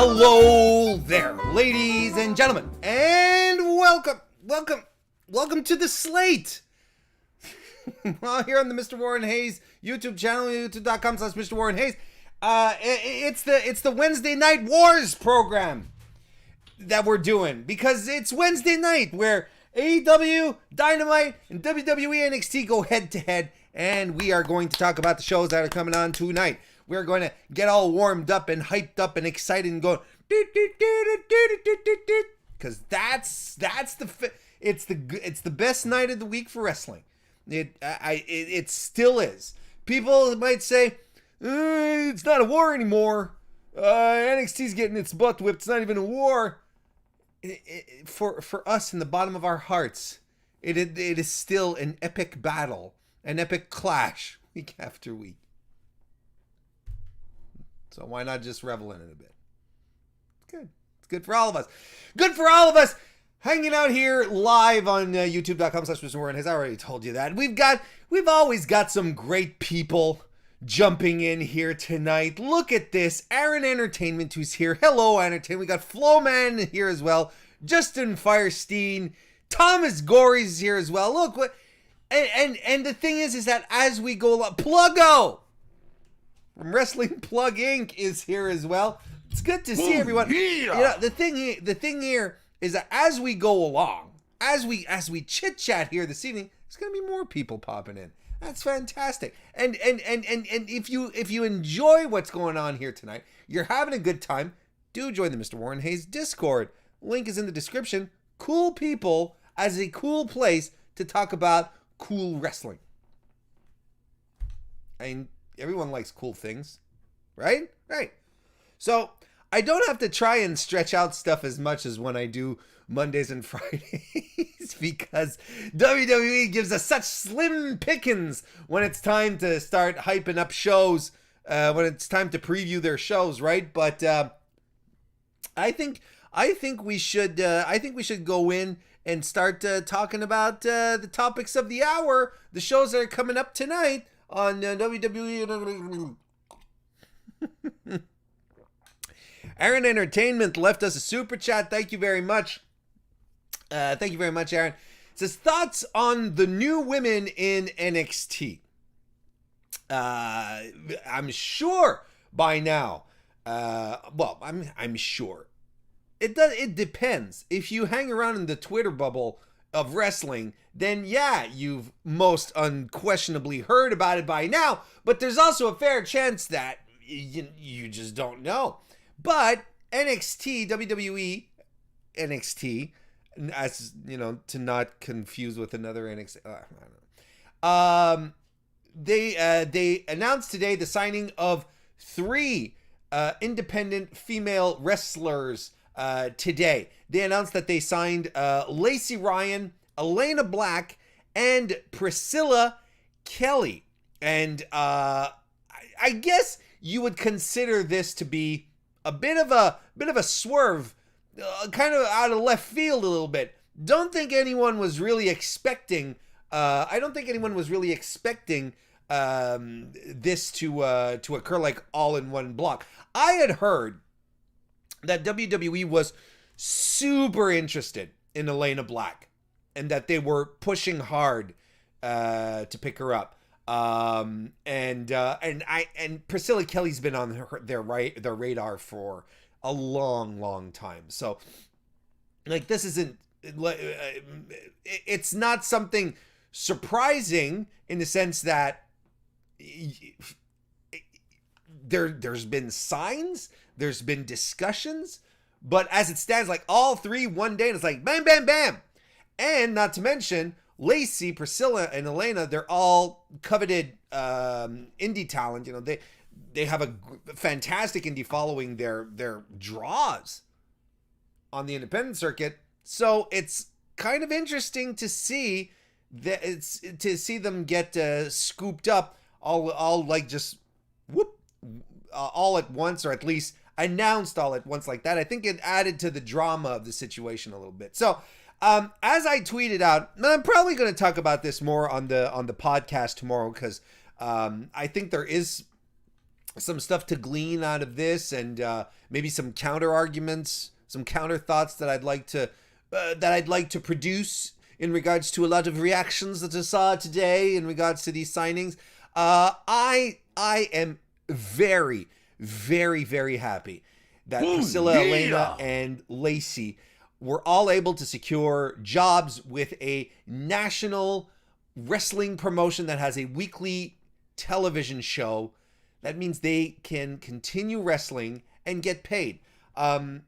Hello there, ladies and gentlemen, and welcome to the SLATE. Well, here on the MrWarrenHayes YouTube channel, youtube.com/MrWarrenHayes. It's the Wednesday Night Wars program that we're doing, because it's Wednesday night where AEW, Dynamite, and WWE NXT go head to head, and we are going to talk about the shows that are coming on tonight. We're going to get all warmed up and hyped up and excited and going, because it's the best night of the week for wrestling. It still is. People might say it's not a war anymore. NXT's getting its butt whipped. It's not even a war. For us in the bottom of our hearts, it is still an epic battle, an epic clash week after week. So why not just revel in it a bit? It's good. It's good for all of us. Good for all of us hanging out here live on youtube.com/MrWarrenHayes. I already told you that. We've always got some great people jumping in here tonight. Look at this. Aaron Entertainment, who's here. Hello, Entertainment. We got Flowman here as well. Justin Firestein. Thomas Gory's here as well. Look what and the thing is that as we go along, Pluggo from Wrestling Plug Inc. is here as well. It's good to see everyone. Yeah. You know, the thing here is that as we go along, as we chit chat here this evening, there's gonna be more people popping in. That's fantastic. And if you enjoy what's going on here tonight, you're having a good time, do join the Mr. Warren Hayes Discord. Link is in the description. Cool people as a cool place to talk about cool wrestling. I mean, everyone likes cool things, right? Right. So I don't have to try and stretch out stuff as much as when I do Mondays and Fridays because WWE gives us such slim pickings when it's time to start hyping up shows, when it's time to preview their shows, right? But I think we should go in and start talking about the topics of the hour, the shows that are coming up tonight on WWE. Aaron Entertainment left us a super chat. Thank you very much. Thank you very much, Aaron. It says, thoughts on the new women in NXT. I'm sure by now. I'm sure. It depends. If you hang around in the Twitter bubble of wrestling, then yeah, you've most unquestionably heard about it by now. But there's also a fair chance that you just don't know. But NXT, WWE, NXT, as you know, to not confuse with another NXT. I don't know. They announced today the signing of 3 independent female wrestlers. Today they announced that they signed Lacey Ryan, Elena Black, and Priscilla Kelly. And I guess you would consider this to be a bit of a swerve, kind of out of left field a little bit. Don't think anyone was really expecting. I don't think anyone was really expecting this to occur like all in one block. I had heard that WWE was super interested in Elena Black and that they were pushing hard to pick her up. And Priscilla Kelly's been on their radar for a long time. So like this isn't, it's not something surprising in the sense that there's been signs, there's been discussions, but as it stands, like all 3 one day, and it's like bam, bam, bam. And not to mention Lacey, Priscilla, and Elena, they're all coveted indie talent. You know, they have a fantastic indie following. Their draws on the independent circuit. So it's kind of interesting to see them get scooped up all like just whoop all at once, or at least announced all at once like that. I think it added to the drama of the situation a little bit. So as I tweeted out, and I'm probably going to talk about this more on the podcast tomorrow, because I think there is some stuff to glean out of this, and maybe some counter arguments, some counter thoughts that I'd like to produce in regards to a lot of reactions that I saw today in regards to these signings. I am very, very, very happy that Priscilla, Elena, and Lacey were all able to secure jobs with a national wrestling promotion that has a weekly television show. That means they can continue wrestling and get paid. And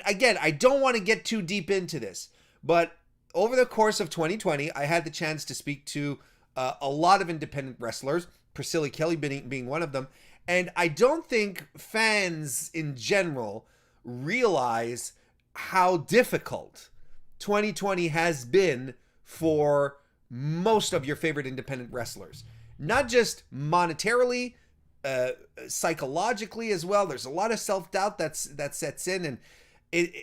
again, I don't want to get too deep into this, but over the course of 2020, I had the chance to speak to a lot of independent wrestlers, Priscilla Kelly being one of them, and I don't think fans in general realize how difficult 2020 has been for most of your favorite independent wrestlers. Not just monetarily, psychologically as well. There's a lot of self-doubt that sets in, and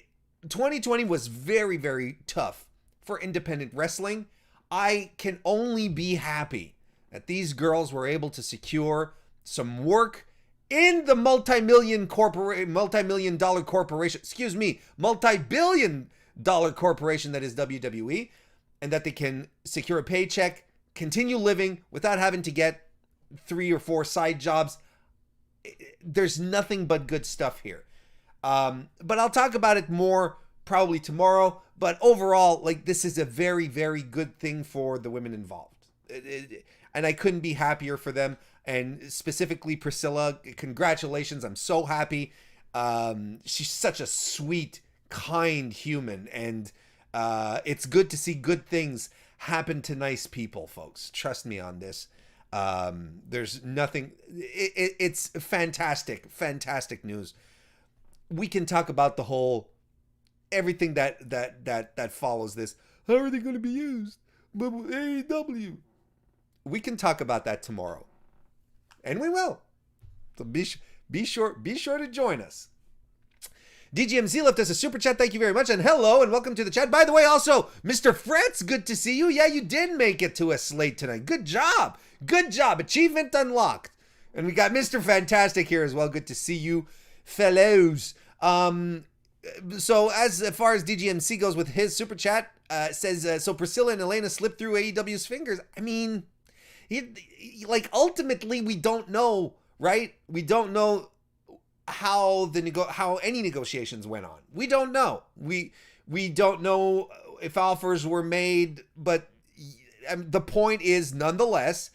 2020 was very, very tough for independent wrestling. I can only be happy that these girls were able to secure some work in the multi-billion dollar corporation that is WWE, and that they can secure a paycheck, continue living without having to get 3 or 4 side jobs. There's nothing but good stuff here. But I'll talk about it more probably tomorrow. But overall, like, this is a very, very good thing for the women involved. And I couldn't be happier for them. And specifically Priscilla, congratulations. I'm so happy. She's such a sweet, kind human. And it's good to see good things happen to nice people, folks. Trust me on this. There's nothing. It's fantastic, fantastic news. We can talk about the whole everything that follows this. How are they going to be used? But AEW. We can talk about that tomorrow, and we will. So be sure to join us. DGMZ left us a super chat. Thank you very much. And hello and welcome to the chat. By the way, also, Mr. Fretz, good to see you. Yeah, you did make it to a slate tonight. Good job. Good job. Achievement unlocked. And we got Mr. Fantastic here as well. Good to see you, fellows. So as far as DGMC goes with his super chat, says, so Priscilla and Elena slipped through AEW's fingers. I mean, ultimately, we don't know, right? We don't know how any negotiations went on. We don't know. We don't know if offers were made, but the point is nonetheless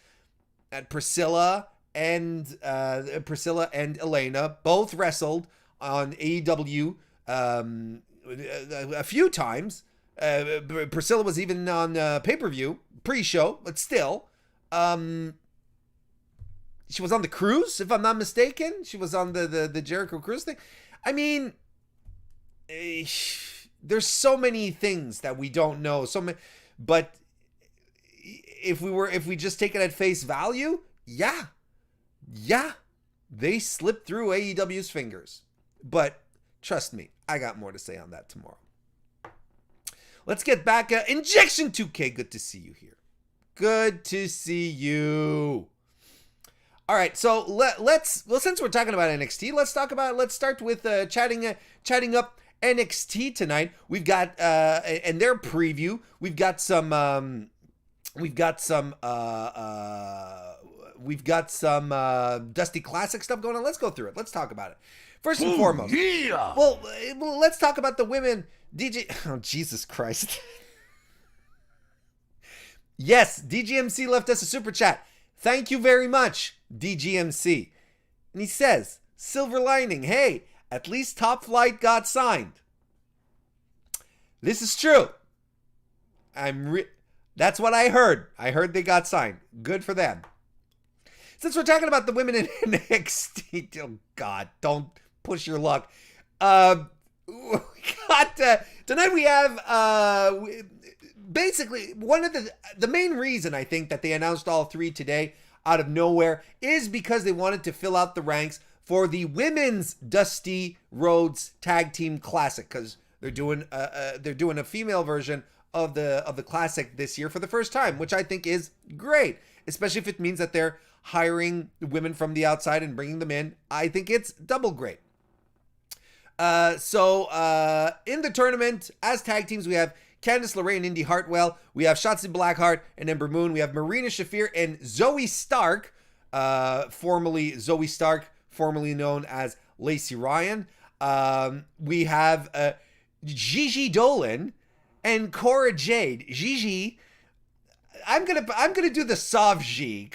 that Priscilla and Elena both wrestled on AEW a few times. Priscilla was even on pay-per-view pre-show, but still. She was on the cruise, if I'm not mistaken. She was on the Jericho cruise thing. I mean, there's so many things that we don't know. But if we just take it at face value, yeah, they slipped through AEW's fingers. But trust me, I got more to say on that tomorrow. Let's get back. Injection 2K, good to see you here. Good to see you. All right, so since we're talking about NXT, let's start with chatting up NXT tonight. We've got and their preview. We've got some Dusty Classic stuff going on. Let's go through it. Let's talk about it. First and foremost. Yeah. Well, let's talk about the women. Oh, Jesus Christ. Yes, DGMC left us a super chat. Thank you very much, DGMC. And he says, silver lining, hey, at least Top Flight got signed. This is true. That's what I heard. I heard they got signed. Good for them. Since we're talking about the women in NXT, oh God, don't push your luck. Tonight we have basically one of the main reason I think that they announced all three today out of nowhere is because they wanted to fill out the ranks for the women's Dusty Rhodes Tag Team Classic, because they're doing a female version of the classic this year for the first time, which I think is great, especially if it means that they're hiring women from the outside and bringing them in. I think it's double great. So in the tournament, as tag teams, we have Candice LeRae and Indy Hartwell. We have Shotzi Blackheart and Ember Moon. We have Marina Shafir and Zoe Stark, formerly known as Lacey Ryan. We have Gigi Dolan and Cora Jade. Gigi, I'm gonna do the soft G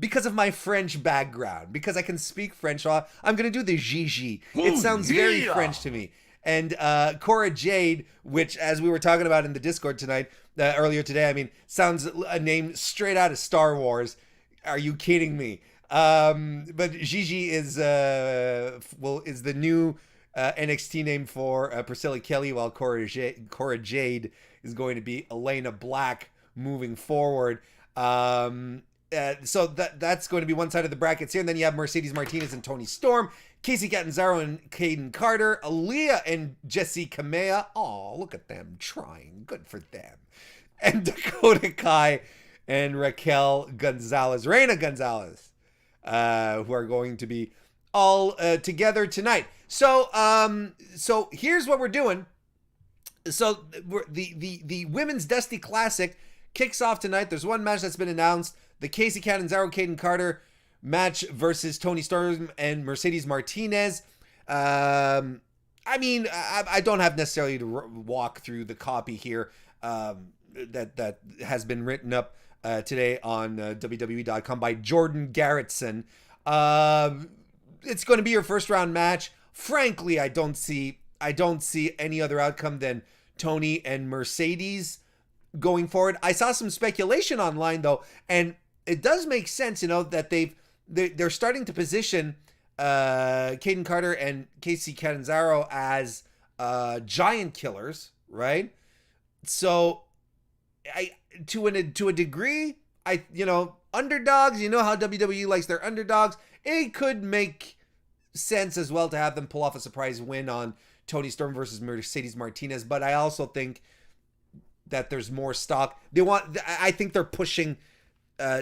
because of my French background, because I can speak French. I'm gonna do the Gigi. It sounds very French to me. And Cora Jade, which, as we were talking about in the Discord tonight, earlier today, I mean, sounds a name straight out of Star Wars. Are you kidding me? But Gigi is the new NXT name for Priscilla Kelly, while Cora Jade is going to be Elena Black moving forward. So that's going to be one side of the brackets here. And then you have Mercedes Martinez and Toni Storm, Casey Catanzaro and Caden Carter, Aaliyah and Jessie Kamea. Oh, look at them trying. Good for them. And Dakota Kai and Raquel Gonzalez, Reina Gonzalez, who are going to be all together tonight. So here's what we're doing. So the Women's Dusty Classic kicks off tonight. There's one match that's been announced. The Casey Catanzaro, Caden Carter match versus Toni Storm and Mercedes Martinez. I mean, I don't have necessarily to walk through the copy here that has been written up today on WWE.com by Jordan Garrettson. It's going to be your first round match. Frankly, I don't see any other outcome than Toni and Mercedes going forward. I saw some speculation online though, and it does make sense, that they're starting to position Caden Carter and Casey Catanzaro as giant killers, right? So to a degree, underdogs, how WWE likes their underdogs. It could make sense as well to have them pull off a surprise win on Toni Storm versus Mercedes Martinez, but I also think that there's more stock. I think they're pushing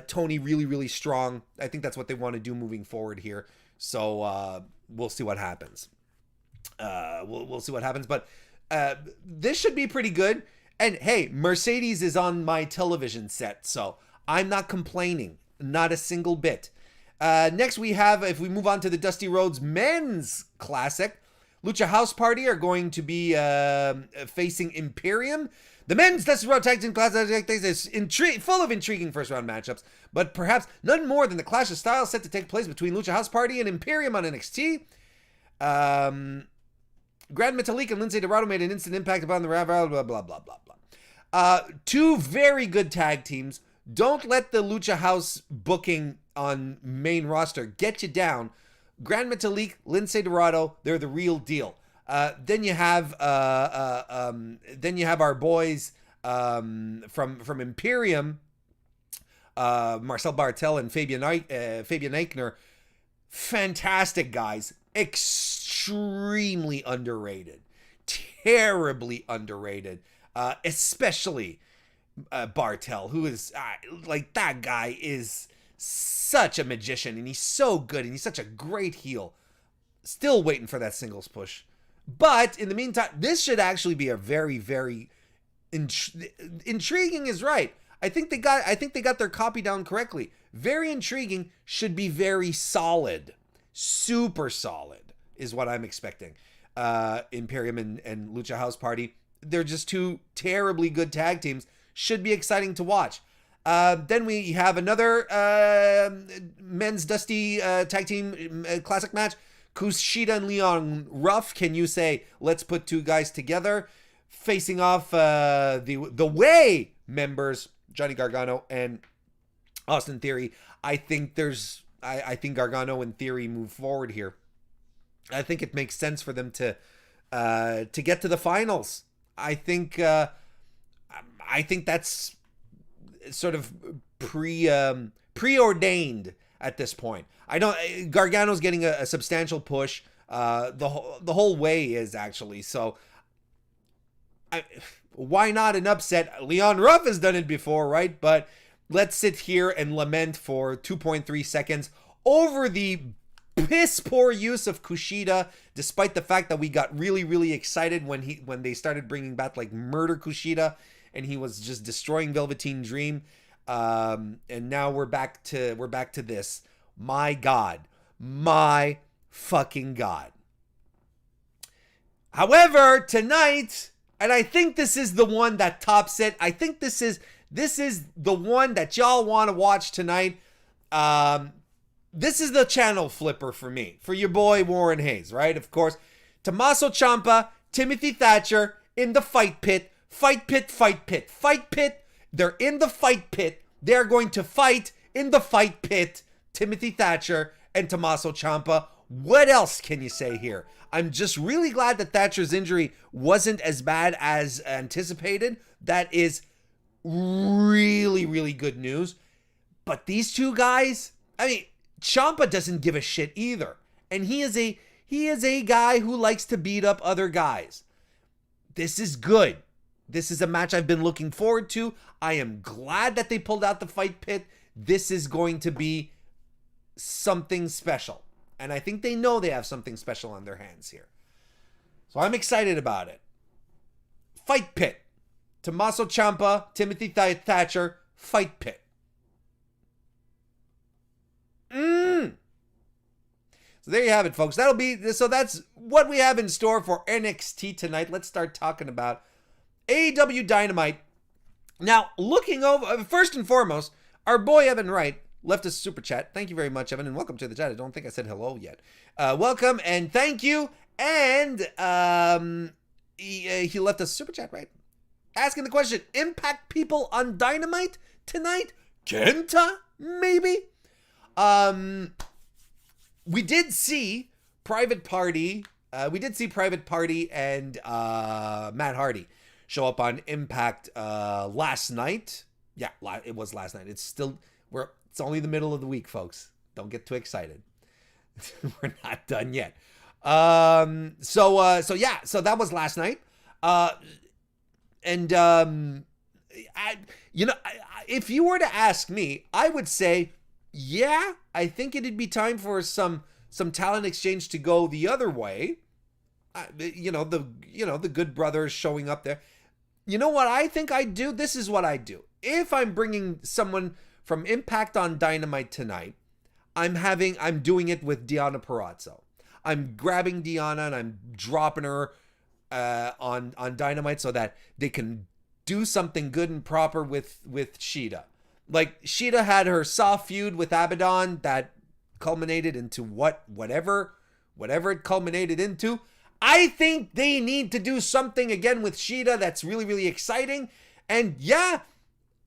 Toni really, really strong. I think that's what they want to do moving forward here. So we'll see what happens. We'll see what happens, but this should be pretty good. And hey, Mercedes is on my television set, so I'm not complaining, not a single bit. Next we have, if we move on to the Dusty Rhodes Men's Classic, Lucha House Party are going to be facing Imperium. The Men's Dusty Rhodes Tag Team Classic is full of intriguing first-round matchups, but perhaps none more than the clash of styles set to take place between Lucha House Party and Imperium on NXT. Grand Metalik and Lindsay Dorado made an instant impact upon the blah, blah, blah, blah, blah. Two very good tag teams. Don't let the Lucha House booking on main roster get you down. Grand Metalik, Lindsay Dorado, they're the real deal. Then you have our boys from Imperium, Marcel Bartel and Fabian Eichner. Fantastic guys, extremely underrated, terribly underrated, especially Bartel, who is that guy is such a magician, and he's so good, and he's such a great heel. Still waiting for that singles push. But in the meantime, this should actually be a very, very intriguing is right. I think they got their copy down correctly. Very intriguing, should be very solid. Super solid is what I'm expecting. Imperium and Lucha House Party, they're just two terribly good tag teams. Should be exciting to watch. Then we have another men's Dusty tag team classic match. Kushida and Leon Ruff. Can you say, let's put two guys together? Facing off the Way members, Johnny Gargano and Austin Theory. I think Gargano and Theory move forward here. I think it makes sense for them to get to the finals. I think that's sort of preordained at this point. Gargano's getting a substantial push. The whole Way is actually. So why not an upset? Leon Ruff has done it before, right? But let's sit here and lament for 2.3 seconds over the piss poor use of Kushida, despite the fact that we got really, really excited when they started bringing back like Murder Kushida, and he was just destroying Velveteen Dream. And now we're back to this. My God, my fucking God. However, tonight, and I think this is the one that tops it. I think this is the one that y'all want to watch tonight. This is the channel flipper for me, for your boy Warren Hayes, right? Of course, Tommaso Ciampa, Timothy Thatcher in the fight pit. Fight pit, fight pit, fight pit. They're in the fight pit. They're going to fight in the fight pit. Timothy Thatcher and Tommaso Ciampa. What else can you say here? I'm just really glad that Thatcher's injury wasn't as bad as anticipated. That is really, really good news. But these two guys, I mean, Ciampa doesn't give a shit either. And he is a guy who likes to beat up other guys. This is good. This is a match I've been looking forward to. I am glad that they pulled out the fight pit. This is going to be something special. And I think they know they have something special on their hands here. So I'm excited about it. Fight pit. Tommaso Ciampa, Timothy Thatcher, fight pit. So there you have it, folks. So that's what we have in store for NXT tonight. Let's start talking about AEW Dynamite. Now, looking over, first and foremost, our boy Evan Wright left us a super chat. Thank you very much, Evan, and welcome to the chat. I don't think I said hello yet. Welcome and thank you. And he left us a super chat, right? Asking the question, Impact people on Dynamite tonight? Kenta, maybe? We did see Private Party. Private Party and Matt Hardy show up on Impact last night. Yeah, it was last night. It's only the middle of the week, folks. Don't get too excited. We're not done yet. So that was last night. If you were to ask me, I would say, yeah, I think it'd be time for some talent exchange to go the other way. The Good Brothers showing up there. You know what I think I'd do? This is what I do. If I'm bringing someone from Impact on Dynamite tonight, I'm doing it with Deonna Purrazzo. I'm grabbing Deonna and I'm dropping her on Dynamite so that they can do something good and proper with Shida. Like, Shida had her soft feud with Abaddon that culminated into whatever it culminated into. I think they need to do something again with Shida that's really, really exciting. And yeah,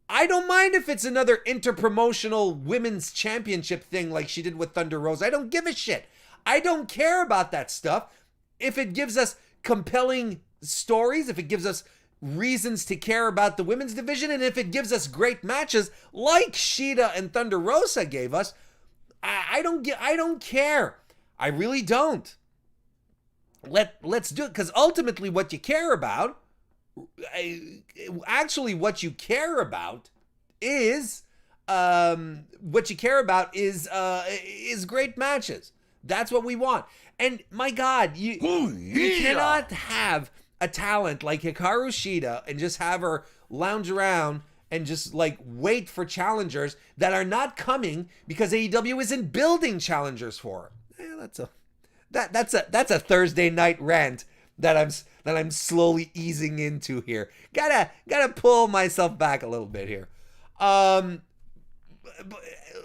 I don't mind if it's another interpromotional women's championship thing like she did with Thunder Rosa. I don't give a shit. I don't care about that stuff. If it gives us compelling stories, if it gives us reasons to care about the women's division, and if it gives us great matches like Shida and Thunder Rosa gave us, I don't care. I really don't. Let's do it, because ultimately what you care about, is great matches. That's what we want. And my God, you cannot have a talent like Hikaru Shida and just have her lounge around and just like wait for challengers that are not coming because AEW isn't building challengers for her. That's a Thursday night rant that I'm slowly easing into here. Gotta pull myself back a little bit here.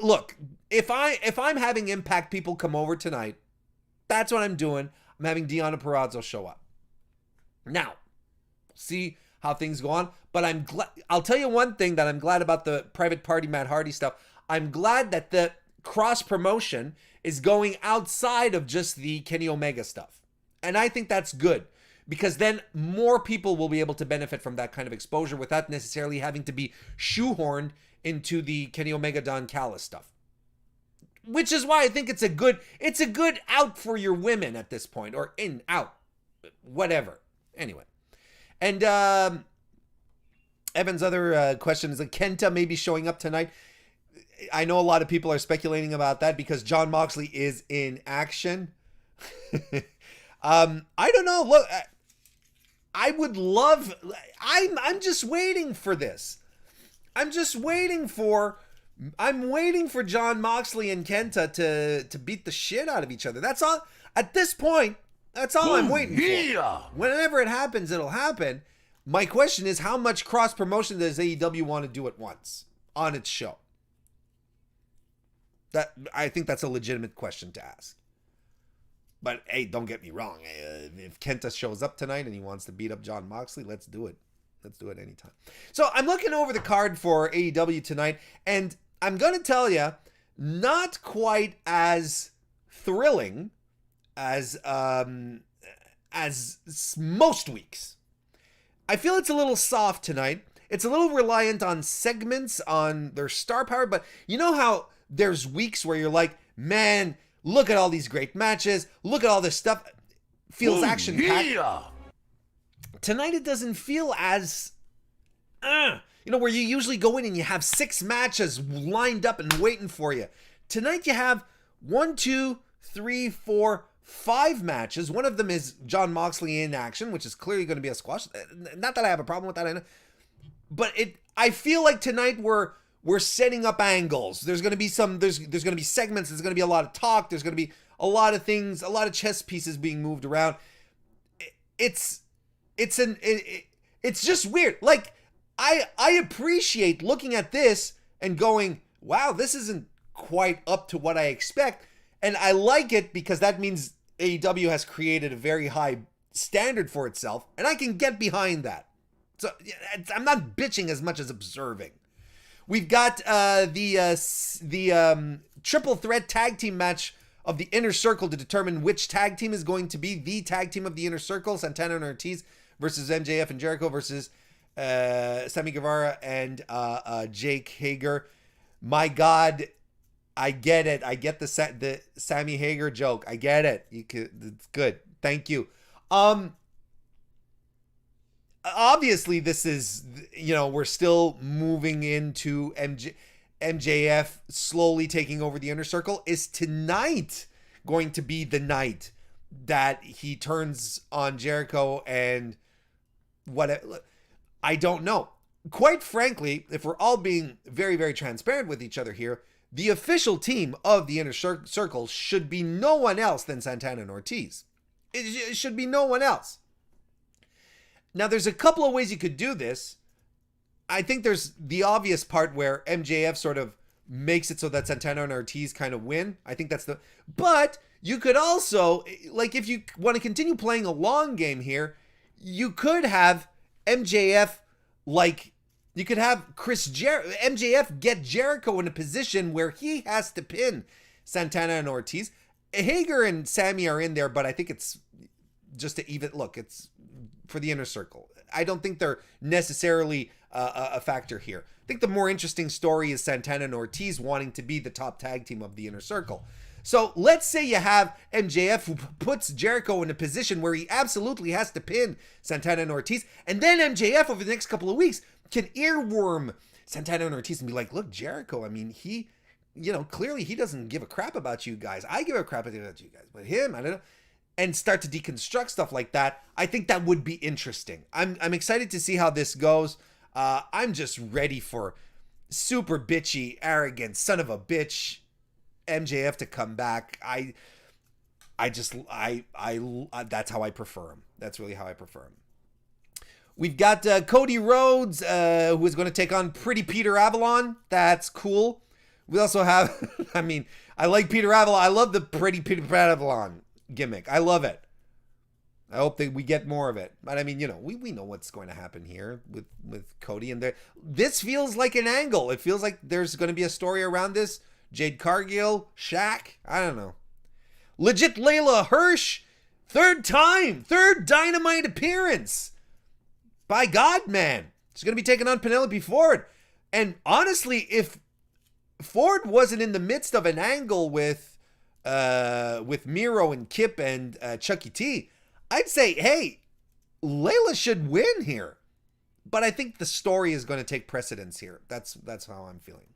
Look, if I'm having Impact people come over tonight, that's what I'm doing. I'm having Deonna Purrazzo show up. Now, see how things go on. But I'm glad. I'll tell you one thing that I'm glad about the Private Party Matt Hardy stuff. I'm glad that the cross promotion is going outside of just the Kenny Omega stuff. And I think that's good, because then more people will be able to benefit from that kind of exposure without necessarily having to be shoehorned into the Kenny Omega Don Callis stuff. Which is why I think it's a good out for your women at this point, or out, whatever. Anyway. And Evan's other question is that Kenta may be showing up tonight. I know a lot of people are speculating about that because Jon Moxley is in action. I don't know. Look, I would love. I'm just waiting for this. I'm waiting for Jon Moxley and Kenta to beat the shit out of each other. That's all. At this point, that's all I'm waiting for. Whenever it happens, it'll happen. My question is, how much cross promotion does AEW want to do at once on its show? I think that's a legitimate question to ask. But hey, don't get me wrong. If Kenta shows up tonight and he wants to beat up Jon Moxley, let's do it. Let's do it anytime. So I'm looking over the card for AEW tonight, and I'm going to tell you, not quite as thrilling as most weeks. I feel it's a little soft tonight. It's a little reliant on segments, on their star power, but you know how there's weeks where you're like, man, look at all these great matches. Look at all this stuff. Feels action-packed. Tonight it doesn't feel as, where you usually go in and you have 6 matches lined up and waiting for you. Tonight you have 1, 2, 3, 4, 5 matches. One of them is Jon Moxley in action, which is clearly going to be a squash. Not that I have a problem with that, I know. But I feel like tonight we're setting up angles. There's going to be there's going to be segments. There's going to be a lot of talk. There's going to be a lot of things, a lot of chess pieces being moved around. It's just weird. Like I appreciate looking at this and going, wow, this isn't quite up to what I expect. And I like it because that means AEW has created a very high standard for itself, and I can get behind that. So I'm not bitching as much as observing. We've got the triple threat tag team match of the Inner Circle to determine which tag team is going to be the tag team of the Inner Circle. Santana and Ortiz versus MJF and Jericho versus Sammy Guevara and Jake Hager. My God, I get it. I get the Sammy Hager joke. I get it. It's good. Thank you. Obviously, this is, we're still moving into MJF slowly taking over the Inner Circle. Is tonight going to be the night that he turns on Jericho and what? I don't know. Quite frankly, if we're all being very, very transparent with each other here, the official team of the Inner Circle should be no one else than Santana and Ortiz. It should be no one else. Now, there's a couple of ways you could do this. I think there's the obvious part where MJF sort of makes it so that Santana and Ortiz kind of win. I think that's but you could also, like, if you want to continue playing a long game here, you could have MJF, you could have MJF get Jericho in a position where he has to pin Santana and Ortiz. Hager and Sammy are in there, but I think it's just to even look. It's for the Inner Circle. I don't think they're necessarily a factor here. I think the more interesting story is Santana and Ortiz wanting to be the top tag team of the Inner Circle. So let's say you have MJF who puts Jericho in a position where he absolutely has to pin Santana and Ortiz, and then MJF over the next couple of weeks can earworm Santana and Ortiz and be like, look, Jericho, I mean, he, clearly he doesn't give a crap about you guys. I give a crap about you guys, but him, I don't know. And start to deconstruct stuff like that. I think that would be interesting. I'm excited to see how this goes. I'm just ready for super bitchy, arrogant, son of a bitch MJF to come back. I that's how I prefer him. That's really how I prefer him. We've got Cody Rhodes, who is going to take on Pretty Peter Avalon. That's cool. We also have, I like Peter Avalon. I love the Pretty Peter Avalon gimmick. I love it. I hope that we get more of it. But we know what's going to happen here with Cody, and this feels like an angle. It feels like there's going to be a story around this. Jade Cargill, Shaq, I don't know. Legit Layla Hirsch, third Dynamite appearance. By God, man. She's going to be taking on Penelope Ford. And honestly, if Ford wasn't in the midst of an angle with Miro and Kip and Chucky T, I'd say, hey, Layla should win here. But I think the story is going to take precedence here. That's how I'm feeling.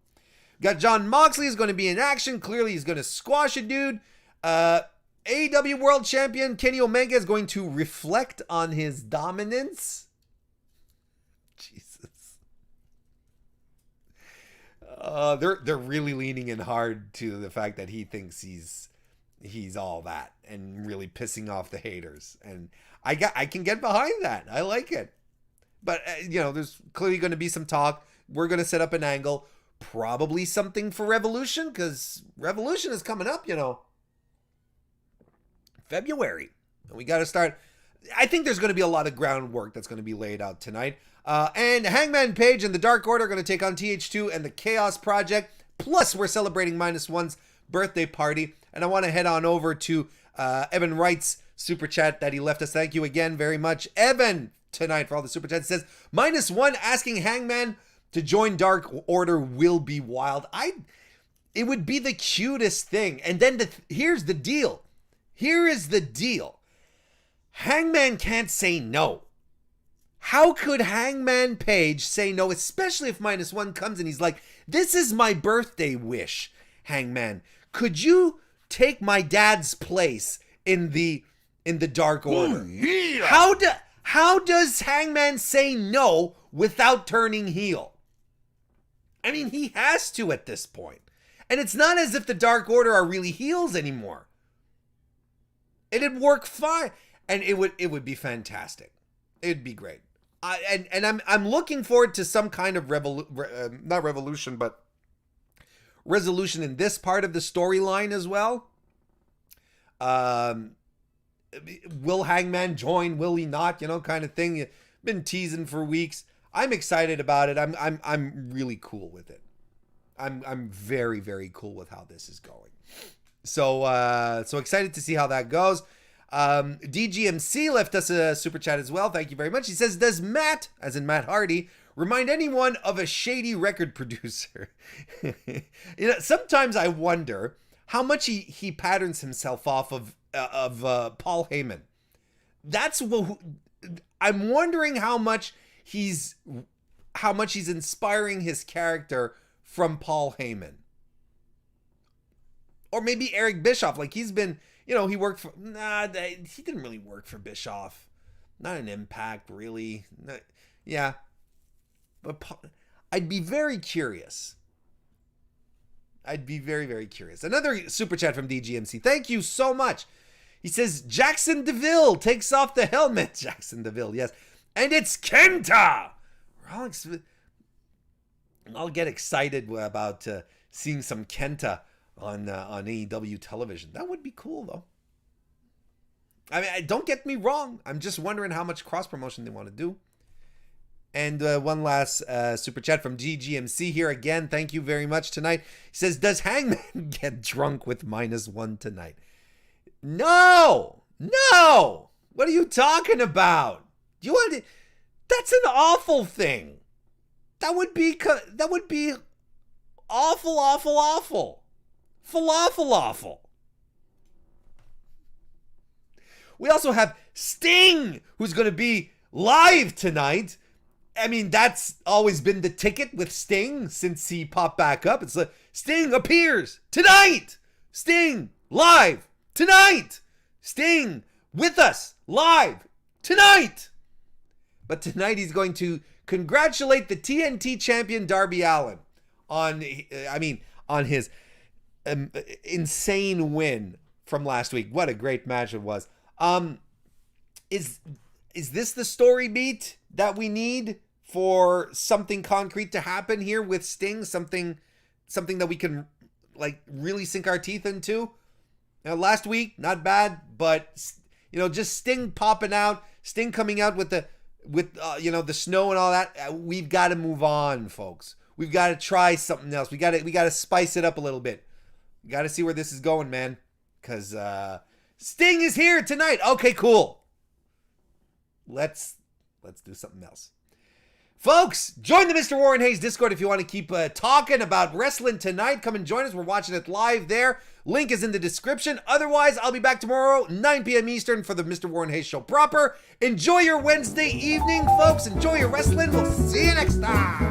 Got Jon Moxley is going to be in action. Clearly, he's going to squash a dude. AEW World Champion Kenny Omega is going to reflect on his dominance. Jesus. They're really leaning in hard to the fact that he thinks he's all that and really pissing off the haters. And I can get behind that. I like it. But, there's clearly going to be some talk. We're going to set up an angle. Probably something for Revolution, because Revolution is coming up, February. And we got to start. I think there's going to be a lot of groundwork that's going to be laid out tonight. And Hangman Page and the Dark Order are going to take on TH2 and the Chaos Project. Plus, we're celebrating -1's birthday party. And I want to head on over to Evan Wright's super chat that he left us. Thank you again very much, Evan, tonight for all the super chats. It says, -1 asking Hangman to join Dark Order will be wild. It would be the cutest thing. And then here's the deal. Here is the deal. Hangman can't say no. How could Hangman Page say no, especially if -1 comes and he's like, this is my birthday wish, Hangman. Could you take my dad's place in the Dark Order? How does Hangman say no without turning heel? I mean, he has to at this point. And it's not as if the Dark Order are really heels anymore. It'd work fine, and it would be fantastic. It'd be great. I'm looking forward to some kind of not revolution, but resolution in this part of the storyline as well. Will Hangman join? Will he not? Kind of thing. Been teasing for weeks. I'm excited about it. I'm really cool with it. I'm very, very cool with how this is going. So excited to see how that goes. DGMC left us a super chat as well. Thank you very much. He says, does Matt, as in Matt Hardy, remind anyone of a shady record producer? Sometimes I wonder how much he patterns himself off of Paul Heyman. That's what I'm wondering, how much he's inspiring his character from Paul Heyman. Or maybe Eric Bischoff, like he's been, he worked for, he didn't really work for Bischoff. Not an Impact, really. Yeah. But I'd be very curious. I'd be very, very curious. Another super chat from DGMC. Thank you so much. He says, Jackson DeVille takes off the helmet. Jackson DeVille, yes. And it's Kenta. I'll get excited about seeing some Kenta on AEW television. That would be cool, though. I mean, don't get me wrong. I'm just wondering how much cross-promotion they want to do. And one last super chat from GGMC here again. Thank you very much tonight. He says, does Hangman get drunk with -1 tonight? No! What are you talking about? You want to... That's an awful thing. That would be awful. Falafel awful. We also have Sting, who's going to be live tonight. I mean, that's always been the ticket with Sting since he popped back up. It's like, Sting appears tonight. Sting live tonight. Sting with us live tonight. But tonight he's going to congratulate the TNT champion Darby Allin on his insane win from last week. What a great match it was. Is this the story beat that we need for something concrete to happen here with Sting? Something that we can like really sink our teeth into? Now, last week, not bad, but just Sting popping out, Sting coming out with the snow and all that. We've got to move on, folks. We've got to try something else. We got to spice it up a little bit. We got to see where this is going, man. Because Sting is here tonight. Okay, cool. Let's do something else. Folks, join the Mr. Warren Hayes Discord if you want to keep talking about wrestling tonight. Come and join us. We're watching it live there. Link is in the description. Otherwise, I'll be back tomorrow, 9 p.m. Eastern for the Mr. Warren Hayes Show proper. Enjoy your Wednesday evening, folks. Enjoy your wrestling. We'll see you next time.